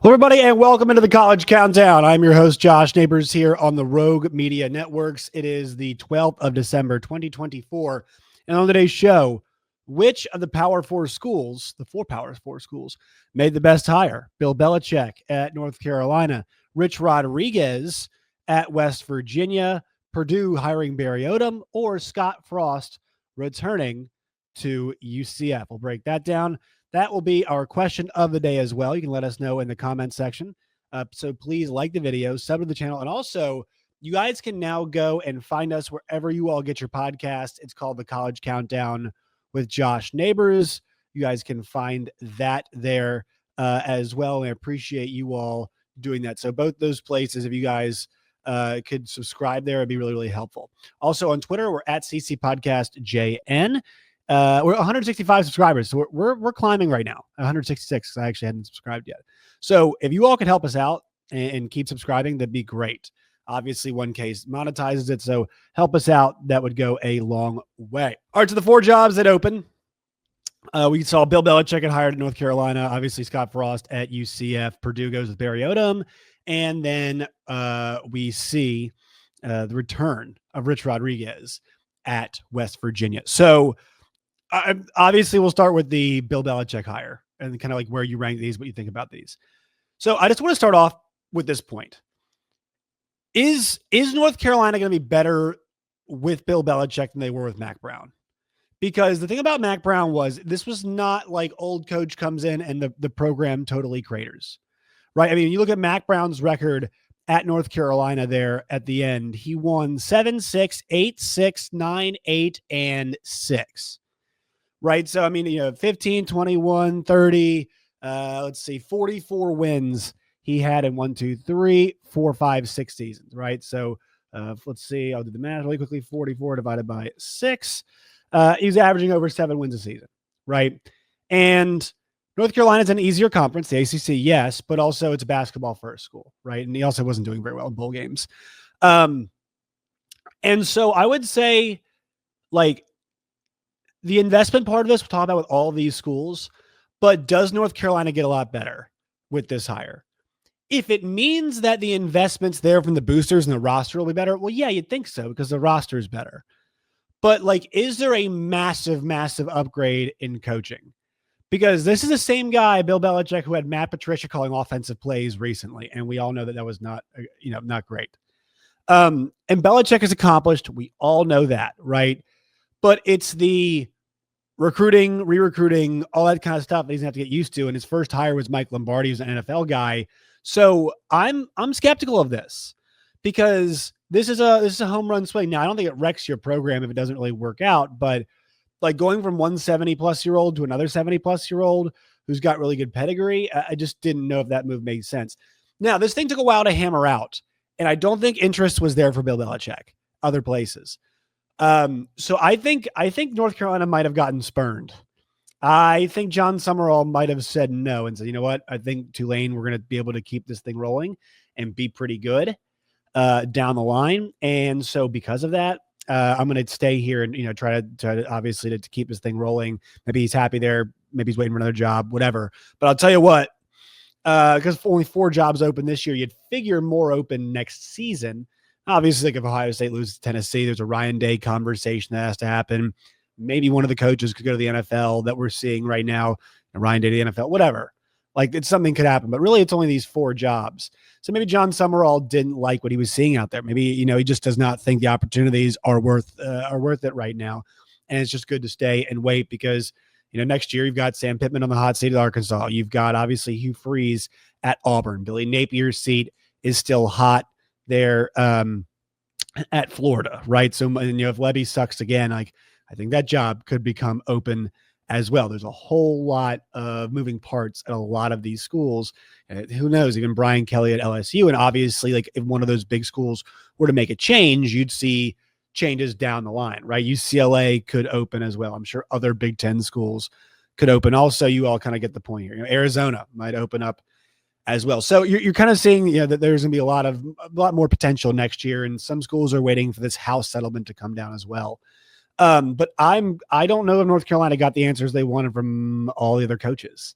Hello, everybody, and welcome into the College Countdown. I'm your host, Josh Neighbors, here on the Rogue Media Networks. It is the 12th of December, 2024. And on today's show, which of the Power Four schools, the four Power Four schools, made the best hire? Bill Belichick at North Carolina, Rich Rodriguez at West Virginia, Purdue hiring Barry Odom, or Scott Frost returning to UCF. We'll break that down. That will be our question of the day as well. You can let us know in the comment section. So please like the video, sub to the channel. And also, you guys can now go and find us wherever you all get your podcast. It's called the College Countdown with Josh Neighbors. You guys can find that there as well. And I appreciate you all doing that. So both those places, if you guys could subscribe there, it'd be really, really helpful. Also on Twitter, we're at CC Podcast JN. We're 165 subscribers, so we're climbing right now. 166. I actually hadn't subscribed yet. So if you all could help us out and keep subscribing, that'd be great. Obviously, 1K monetizes it, so help us out. That would go a long way. All right, to the four jobs that open. We saw Bill Belichick get hired at North Carolina. Obviously, Scott Frost at UCF. Purdue goes with Barry Odom. And then we see the return of Rich Rodriguez at West Virginia. So obviously, we'll start with the Bill Belichick hire and kind of like where you rank these, what you think about these. So I just want to start off with this point. Is North Carolina going to be better with Bill Belichick than they were with Mack Brown? Because the thing about Mack Brown was this was not like old coach comes in and the program totally craters, right? I mean, you look at Mack Brown's record at North Carolina there at the end. He won 7-6, 8-6, 9-8, and 6. Right. So, I mean, 15, 21, 30, let's see, 44 wins he had in 1, 2, 3, 4, 5, 6 seasons. Right. So let's see. I'll do the math really quickly. 44 divided by 6. He's averaging over 7 wins a season. Right. And North Carolina's an easier conference, the ACC, yes, but also it's a basketball first school. Right. And he also wasn't doing very well in bowl games. And so I would say, like, the investment part of this, we'll talk about with all of these schools, but does North Carolina get a lot better with this hire? If it means that the investments there from the boosters and the roster will be better, well, yeah, you'd think so because the roster is better. But, like, is there a massive, massive upgrade in coaching? Because this is the same guy, Bill Belichick, who had Matt Patricia calling offensive plays recently, and we all know that was not great. And Belichick is accomplished. We all know that, right? But it's the recruiting, re-recruiting, all that kind of stuff that he's going to have to get used to. And his first hire was Mike Lombardi, who's an NFL guy. So I'm skeptical of this because this is a home run swing. Now, I don't think it wrecks your program if it doesn't really work out, but like going from one 70-plus-year-old to another 70-plus-year-old who's got really good pedigree, I just didn't know if that move made sense. Now, this thing took a while to hammer out, and I don't think interest was there for Bill Belichick, other places. So I think North Carolina might have gotten spurned. I think John Summerall might have said no and said, you know what? I think Tulane, we're going to be able to keep this thing rolling and be pretty good down the line. And so because of that, I'm going to stay here and, try to obviously to keep this thing rolling. Maybe he's happy there. Maybe he's waiting for another job, whatever. But I'll tell you what, because only 4 jobs open this year, you'd figure more open next season. Obviously, like if Ohio State loses to Tennessee, there's a Ryan Day conversation that has to happen. Maybe one of the coaches could go to the NFL that we're seeing right now. Ryan Day to the NFL, whatever. Like something could happen. But really, it's only these 4 jobs. So maybe John Summerall didn't like what he was seeing out there. Maybe, he just does not think the opportunities are worth it right now. And it's just good to stay and wait because, next year you've got Sam Pittman on the hot seat at Arkansas. You've got, obviously, Hugh Freeze at Auburn. Billy Napier's seat is still hot there at Florida, right? So, if Lebby sucks again, I think that job could become open as well. There's a whole lot of moving parts at a lot of these schools. Who knows? Even Brian Kelly at LSU. And obviously, like if one of those big schools were to make a change, you'd see changes down the line, right? UCLA could open as well. I'm sure other Big Ten schools could open. Also, you all kind of get the point here. Arizona might open up as well. So you're kind of seeing, that there's going to be a lot more potential next year. And some schools are waiting for this house settlement to come down as well. But I don't know if North Carolina got the answers they wanted from all the other coaches.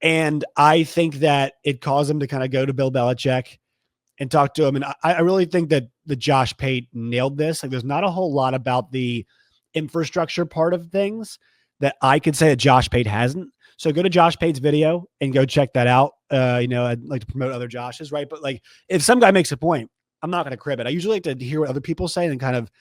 And I think that it caused him to kind of go to Bill Belichick and talk to him. And I really think that the Josh Pate nailed this. Like, there's not a whole lot about the infrastructure part of things that I could say that Josh Pate hasn't. So go to Josh Pate's video and go check that out. I'd like to promote other Joshes, right? But like, if some guy makes a point, I'm not going to crib it. I usually like to hear what other people say and kind of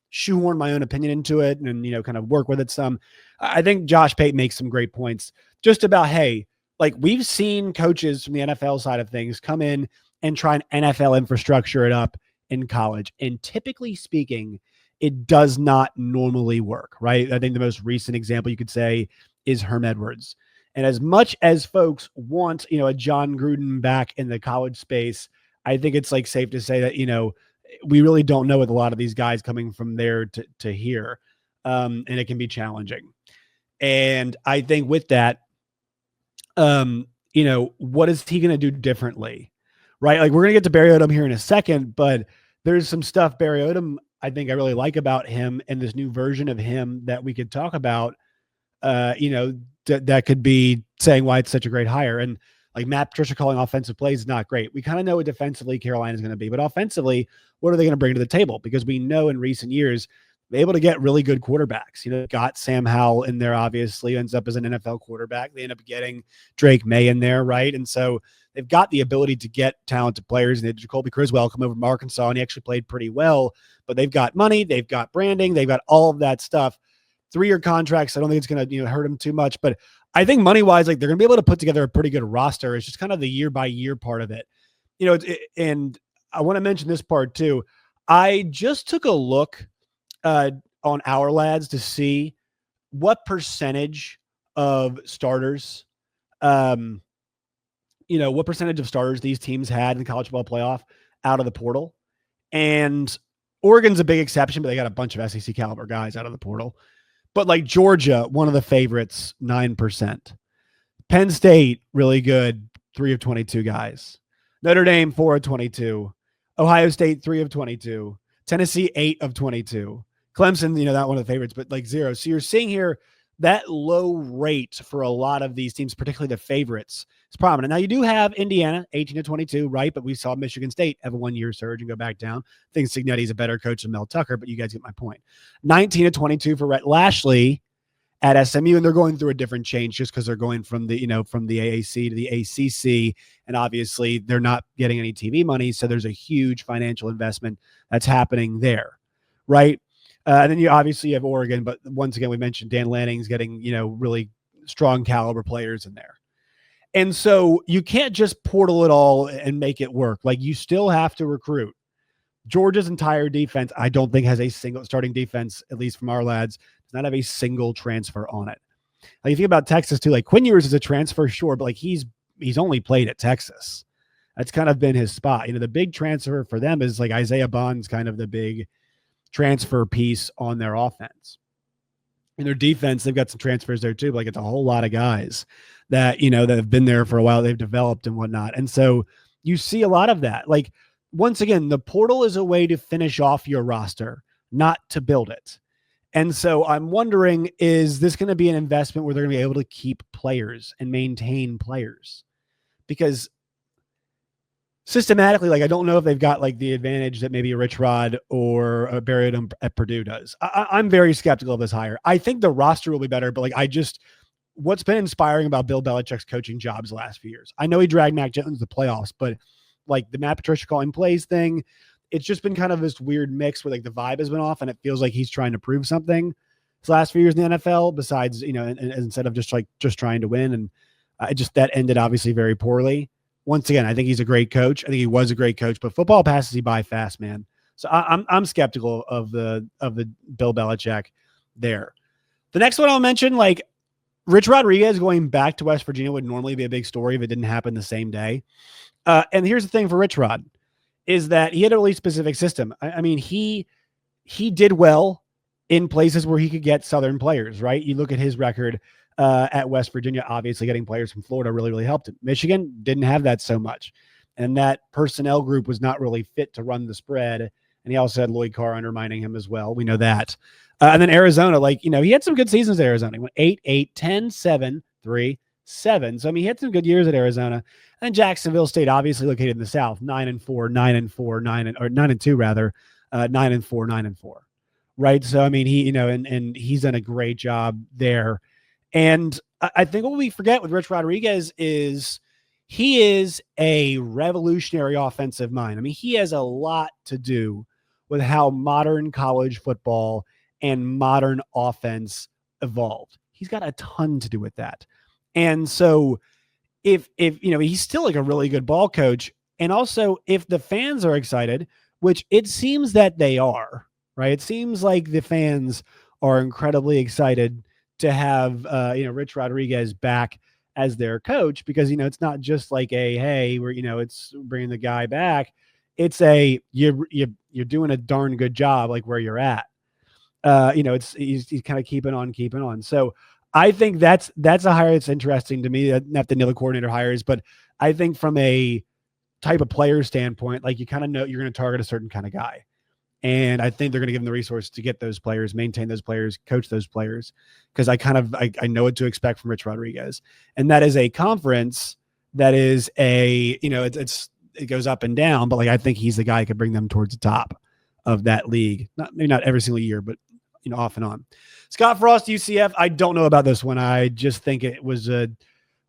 shoehorn my own opinion into it and, kind of work with it some. I think Josh Pate makes some great points just about, hey, like, we've seen coaches from the NFL side of things come in and try and NFL infrastructure it up in college. And typically speaking, it does not normally work, right? I think the most recent example you could say is Herm Edwards. And as much as folks want, a John Gruden back in the college space, I think it's like safe to say that, we really don't know with a lot of these guys coming from there to here. And it can be challenging. And I think with that, what is he going to do differently? Right? Like, we're going to get to Barry Odom here in a second, but there's some stuff Barry Odom I think I really like about him and this new version of him that we could talk about, that could be saying why it's such a great hire. And like, Matt Patricia calling offensive plays is not great. We kind of know what defensively Carolina is going to be, but offensively, what are they going to bring to the table? Because we know in recent years, they're able to get really good quarterbacks. Got Sam Howell in there, obviously, ends up as an NFL quarterback. They end up getting Drake May in there, right? And so they've got the ability to get talented players. And Jacoby Criswell come over from Arkansas, and he actually played pretty well. But they've got money, they've got branding, they've got all of that stuff. 3-year contracts, I don't think it's going to hurt them too much. But I think money-wise, like, they're going to be able to put together a pretty good roster. It's just kind of the year-by-year part of it. And I want to mention this part too. I just took a look on Our Lads to see what percentage of starters, what percentage of starters these teams had in the college football playoff out of the portal. And Oregon's a big exception, but they got a bunch of SEC caliber guys out of the portal. But like Georgia, one of the favorites, 9%. Penn State, really good, 3 of 22 guys. Notre Dame, 4 of 22. Ohio State, 3 of 22. Tennessee, 8 of 22. Clemson, not one of the favorites, but like 0. So you're seeing here that low rate for a lot of these teams, particularly the favorites, is prominent. Now, you do have Indiana, 18 to 22, right? But we saw Michigan State have a 1-year surge and go back down. I think Cignetti's a better coach than Mel Tucker, but you guys get my point. 19 to 22 for Rhett Lashley at SMU, and they're going through a different change just because they're going from the AAC to the ACC, and obviously they're not getting any TV money, so there's a huge financial investment that's happening there, right? And then you obviously have Oregon, but once again, we mentioned Dan Lanning's getting, really strong caliber players in there. And so you can't just portal it all and make it work. Like, you still have to recruit. Georgia's entire defense, I don't think, has a single starting defense, at least from our lads, does not have a single transfer on it. Like, you think about Texas too, like Quinn Ewers is a transfer, sure, but like he's only played at Texas. That's kind of been his spot. The big transfer for them is like Isaiah Bond's kind of the big transfer piece on their offense. In their defense, they've got some transfers there too, but like, it's a whole lot of guys that, that have been there for a while, they've developed and whatnot. And so you see a lot of that. Like, once again, the portal is a way to finish off your roster, not to build it. And so I'm wondering, is this going to be an investment where they're going to be able to keep players and maintain players? Because systematically, like, I don't know if they've got like the advantage that maybe a Rich Rod or a Barry Odom at Purdue does. I'm very skeptical of this hire. I think the roster will be better, but like, what's been inspiring about Bill Belichick's coaching jobs the last few years? I know he dragged Mac Jones to the playoffs, but like the Matt Patricia calling plays thing, it's just been kind of this weird mix where like the vibe has been off, and it feels like he's trying to prove something the last few years in the NFL. Besides, and instead of just trying to win, and that ended obviously very poorly. Once again, I think he's a great coach. I think he was a great coach, but football passes you by fast, man. So I'm skeptical of the Bill Belichick there. The next one I'll mention, like, Rich Rodriguez going back to West Virginia would normally be a big story if it didn't happen the same day. And here's the thing for Rich Rod, is that he had a really specific system. I mean, he did well in places where he could get Southern players, right? You look at his record at West Virginia, obviously getting players from Florida really, really helped him. Michigan didn't have that so much. And that personnel group was not really fit to run the spread. And he also had Lloyd Carr undermining him as well. We know that. And then Arizona, like, he had some good seasons at Arizona. He went 8, 10, 7, 3, 7. So, I mean, he had some good years at Arizona. And Jacksonville State, obviously located in the South, 9-4, 9-4, 9-2 rather, 9-4, 9-4. Right. So, I mean, and he's done a great job there. And I think what we forget with Rich Rodriguez is he is a revolutionary offensive mind. I mean, he has a lot to do with how modern college football and modern offense evolved. He's got a ton to do with that. And so if he's still like a really good ball coach, and also if the fans are excited, which it seems that they are, right? It seems like the fans are incredibly excited to have Rich Rodriguez back as their coach, because it's not just like hey, we're it's bringing the guy back. It's you're doing a darn good job like where you're at. He's kind of keeping on. So I think that's a hire that's interesting to me. Not the other coordinator hires, but I think from a type of player standpoint, like you kind of know you're going to target a certain kind of guy. And I think they're going to give them the resources to get those players, maintain those players, coach those players, because I know what to expect from Rich Rodriguez. And that is a conference that is it goes up and down, but like I think he's the guy who could bring them towards the top of that league. Maybe not every single year, but off and on. Scott Frost, UCF. I don't know about this one. I just think it was a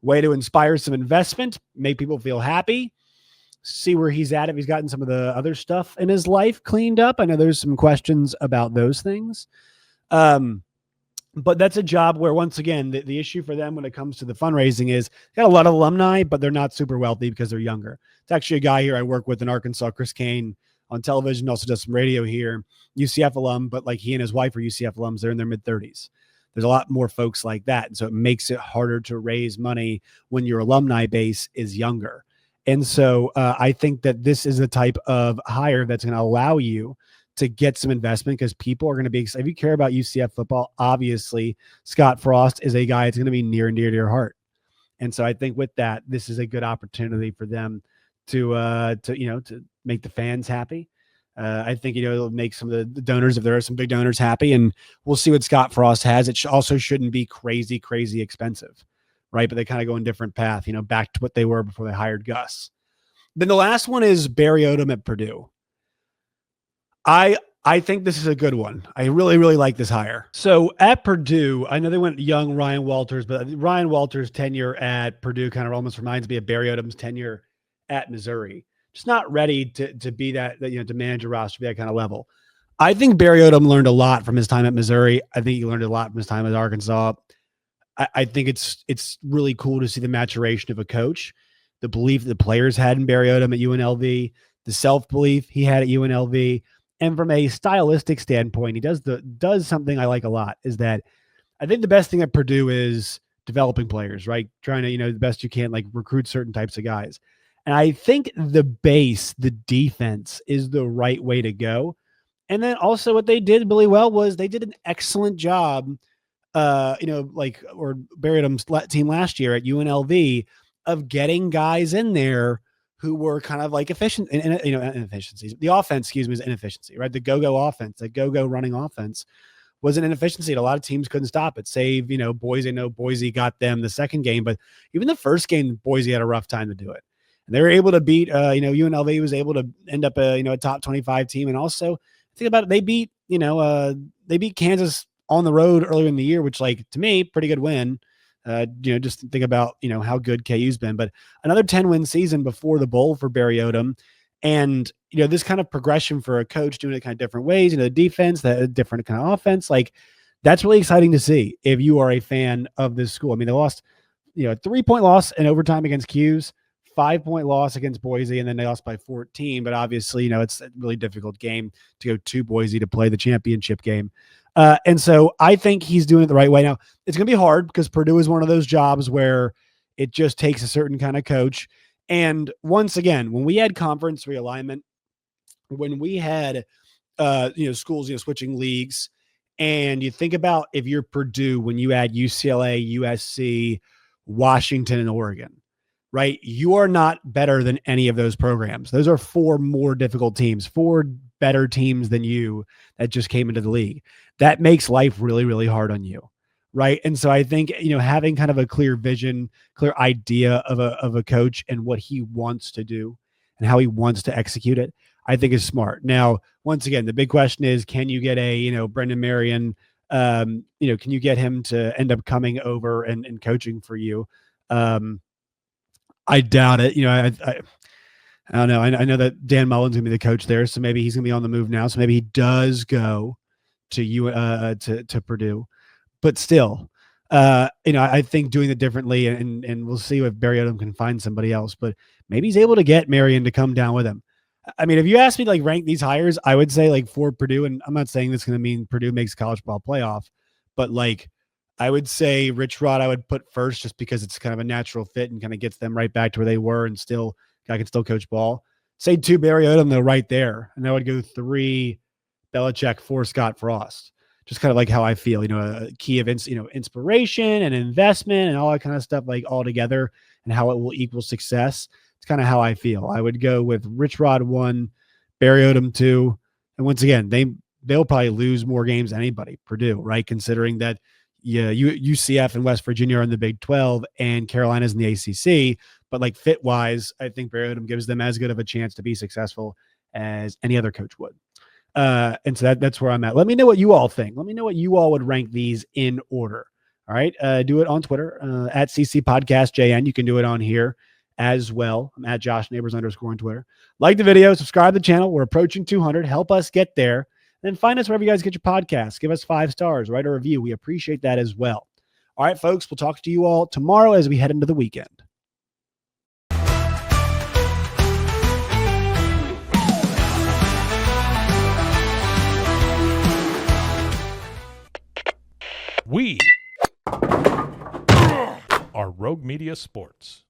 way to inspire some investment, make people feel happy, see where he's at, if he's gotten some of the other stuff in his life cleaned up. I know there's some questions about those things. But that's a job where, once again, the issue for them when it comes to the fundraising is they got a lot of alumni, but they're not super wealthy because they're younger. It's actually a guy here I work with in Arkansas, Chris Kane, on television, also does some radio here, UCF alum, but like he and his wife are UCF alums. They're in their mid-30s. There's a lot more folks like that. And so it makes it harder to raise money when your alumni base is younger. And so I think that this is the type of hire that's going to allow you to get some investment, because people are going to be excited. If you care about UCF football, obviously Scott Frost is a guy that's going to be near and dear to your heart. And so I think with that, this is a good opportunity for them to make the fans happy. I think, it'll make some of the donors, if there are some big donors, happy, and we'll see what Scott Frost has. It also shouldn't be crazy, crazy expensive, right? But they kind of go in a different path, back to what they were before they hired Gus. Then the last one is Barry Odom at Purdue. I think this is a good one. I really, really like this hire. So at Purdue, I know they went young Ryan Walters, but Ryan Walters' tenure at Purdue kind of almost reminds me of Barry Odom's tenure at Missouri. Just not ready to be that to manage a roster, be that kind of level. I think Barry Odom learned a lot from his time at Missouri. I think he learned a lot from his time at Arkansas. I think it's really cool to see the maturation of a coach, the belief the players had in Barry Odom at UNLV, the self-belief he had at UNLV. And from a stylistic standpoint, he does something I like a lot, is that I think the best thing at Purdue is developing players, right? Trying to, the best you can, like recruit certain types of guys. And I think the defense is the right way to go. And then also what they did really well was they did an excellent job, Barry Odom's team last year at UNLV, of getting guys in there who were kind of like inefficiencies. The offense, is inefficiency, right? The go-go offense, the go-go running offense was an inefficiency. And a lot of teams couldn't stop it. Save, Boise. I know Boise got them the second game, but even the first game, Boise had a rough time to do it. And they were able to beat, UNLV was able to end up a top 25 team. And also think about it, they beat Kansas on the road earlier in the year, which, like, to me, pretty good win. Just think about, how good KU's been, but another 10-win season before the bowl for Barry Odom. And, this kind of progression for a coach doing it kind of different ways, the defense, the different kind of offense, like that's really exciting to see if you are a fan of this school. I mean, they lost, a 3-point loss in overtime against Q's, 5-point loss against Boise, and then they lost by 14. But obviously, it's a really difficult game to go to Boise to play the championship game. And so I think he's doing it the right way. Now, it's going to be hard because Purdue is one of those jobs where it just takes a certain kind of coach. And once again, when we had conference realignment, when we had, schools, switching leagues, and you think about if you're Purdue, when you add UCLA, USC, Washington, and Oregon, right? You are not better than any of those programs. Those are 4 more difficult teams, 4 better teams than you that just came into the league. That makes life really, really hard on you, right? And so I think, having kind of a clear vision, clear idea of a coach and what he wants to do and how he wants to execute it, I think is smart. Now, once again, the big question is, can you get Brendan Marion, can you get him to end up coming over and coaching for you? I doubt it. I don't know. I know that Dan Mullen's gonna be the coach there, so maybe he's gonna be on the move now. So maybe he does go to Purdue, but still, I think doing it differently, and we'll see if Barry Odom can find somebody else. But maybe he's able to get Marion to come down with him. I mean, if you ask me to like rank these hires, I would say like for Purdue, and I'm not saying this is going to mean Purdue makes college ball playoff, but like I would say Rich Rod I would put first just because it's kind of a natural fit and kind of gets them right back to where they were and still guy can still coach ball. Say 2 Barry Odom though right there, and I would go 3 Belichick, 4 Scott Frost. Just kind of like how I feel, a key of inspiration and investment and all that kind of stuff like all together and how it will equal success. It's kind of how I feel. I would go with Rich Rod 1, Barry Odom 2. And once again, they'll probably lose more games than anybody, Purdue, right? Considering that UCF and West Virginia are in the Big 12 and Carolina's in the ACC. But like fit wise, I think Barry Odom gives them as good of a chance to be successful as any other coach would. And so that's where I'm at. Let me know what you all think. Let me know what you all would rank these in order. All right. Do it on Twitter at CC Podcast JN. You can do it on here as well. I'm at Josh Neighbors _ on Twitter. Like the video, subscribe to the channel. We're approaching 200. Help us get there. And then find us wherever you guys get your podcasts. Give us 5 stars, write a review. We appreciate that as well. All right, folks, we'll talk to you all tomorrow as we head into the weekend. We are Rogue Media Sports.